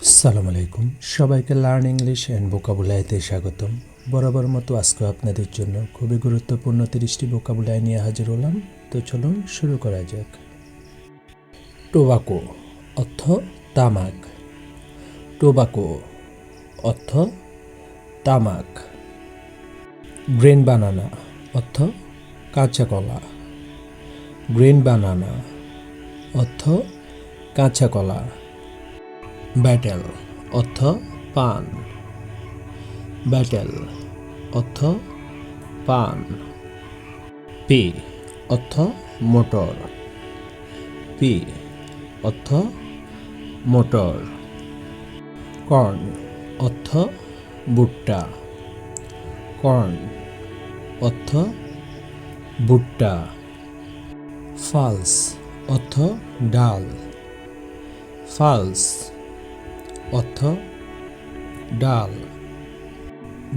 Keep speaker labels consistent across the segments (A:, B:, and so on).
A: আসসালামু আলাইকুম, সবাইকে লার্ন ইংলিশ অ্যান্ড ভোকাবুলারিতে স্বাগতম। বরাবর মতো আজকে আপনাদের জন্য খুবই গুরুত্বপূর্ণ 30টি ভোকাবুলারি নিয়ে হাজির হলাম। তো চলুন শুরু করা যাক। টোবাকো অর্থ তামাক। টোবাকো অর্থ তামাক। গ্রিন বানানা অর্থ কাঁচা কলা। গ্রিন বানানা অর্থ কাঁচা কলা। ব্যাটেল অর্থ পান। ব্যাটেল অর্থ পান। পি অর্থ মোটর। পি অর্থ মোটর। কর্ন অর্থ ভুট্টা। কর্ন অর্থ ভুট্টা। ফালস অর্থ ডাল। ফালস অর্থ ডাল।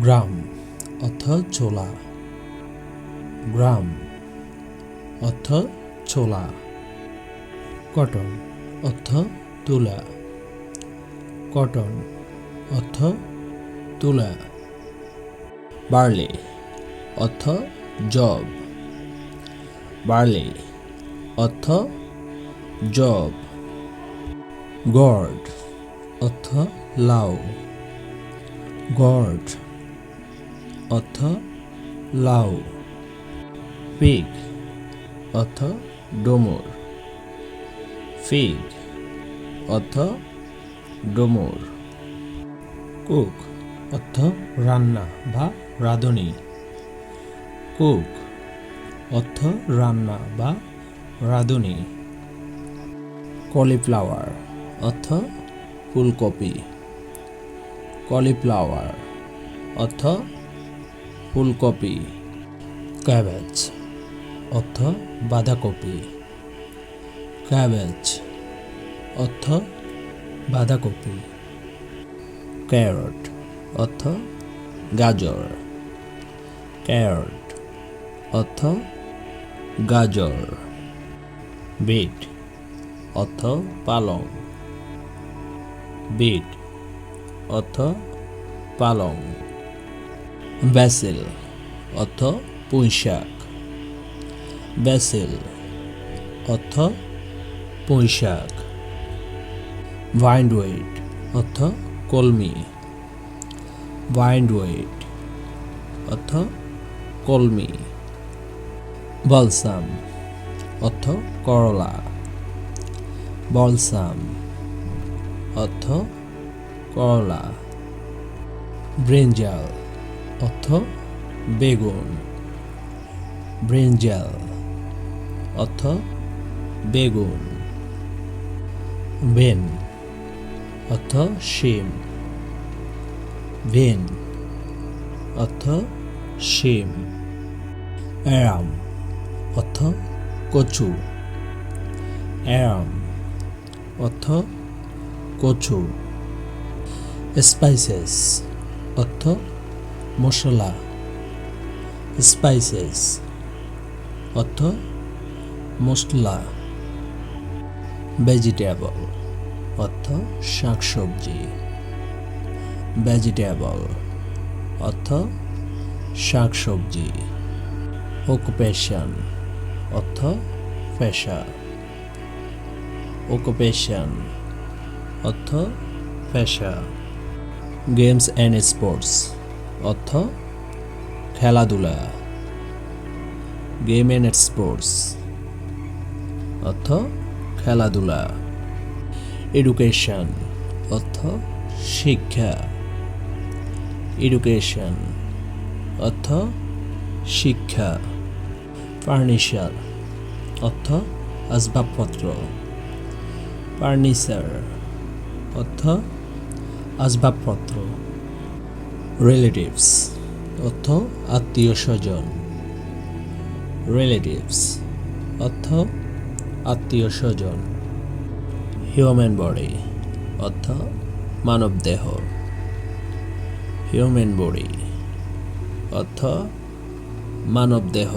A: গ্রাম অর্থ ছোলা। গ্রাম অর্থ ছোলা। কটন অর্থ তুলা। কটন অর্থ তুলা। বার্লি অর্থ জব। বার্লি অর্থ জব। গর্ড অর্থ লাউ। গর্ড অর্থ লাউ। পিগ অর্থ ডুমুর। ফিগ অর্থ ডুমুর। কুক অর্থ রান্না বা রাঁধুনি। কুক অর্থ রান্না বা রাঁধুনি। কলিফ্লাওয়ার অর্থ ফুলকপি। কলিফ্লাওয়ার অর্থ ফুলকপি। ক্যাবেজ অর্থ বাঁধাকপি। ক্যাবেজ অর্থ বাঁধাকপি। ক্যারট অর্থ গাজর। ক্যারট অর্থ গাজর। বিট অর্থ পালং। বিট অর্থ পালং। ব্যাসিল অর্থ পুঁইশাক। ব্যাসিল অর্থ পুঁইশাক। ভাইন্ডওয়েট অর্থ কলমি। ভাইন্ডওয়েট অর্থ কলমি। বলসাম অর্থ করলা। বলসাম অর্থ করলা। ব্রিঞ্জাল অর্থ বেগুন। ব্রিঞ্জাল অর্থ বেগুন। বেন অর্থ শিম। বেন অর্থ শিম। অ্যারাম অর্থ কচু। অ্যারাম অর্থ কচু। স্পাইসেস অর্থ মশলা। স্পাইসেস অর্থ মশলা। ভেজিটেবল অর্থ শাকসবজি। ভেজিটেবল অর্থ শাকসবজি। অকুপেশন অর্থ পেশা। অকুপেশন অর্থ পেশা। গেমস অ্যান্ড স্পোর্টস অর্থ খেলাধুলা। গেম অ্যান্ড স্পোর্টস অর্থ খেলাধুলা। এডুকেশন অর্থ শিক্ষা। এডুকেশন অর্থ শিক্ষা। ফার্নিচার অর্থ আসবাবপত্র। ফার্নিচার অর্থ আসবাবপত্র। রিলেটিভস অর্থ আত্মীয় স্বজন। রিলেটিভস অর্থ আত্মীয় স্বজন। হিউম্যান বডি অর্থ মানবদেহ। হিউম্যান বডি অর্থ মানবদেহ।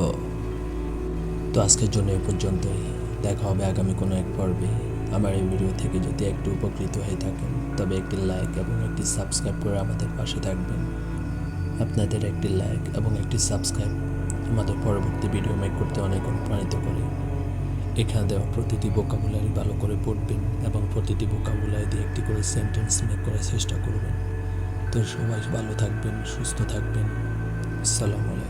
A: তো আজকের জন্য এ পর্যন্তই। দেখা হবে আগামী কোনো এক পর্বে। আমার এই ভিডিও থেকে যদি একটু উপকৃত হয়ে থাকেন তবে একটি লাইক এবং একটি সাবস্ক্রাইব করে আমাদের পাশে থাকবেন। আপনাদের একটি লাইক এবং একটি সাবস্ক্রাইব আমাদের পরবর্তী ভিডিও মেক করতে অনেক অনুপ্রাণিত করে। এখানে দেওয়া প্রতিটি ভোকাবুলারি ভালো করে পড়বেন এবং প্রতিটি ভোকাবুলারি দিয়ে একটি করে সেন্টেন্স মেক করার চেষ্টা করবেন। তো সবাই ভালো থাকবেন, সুস্থ থাকবেন। আসসালামু আলাইকুম।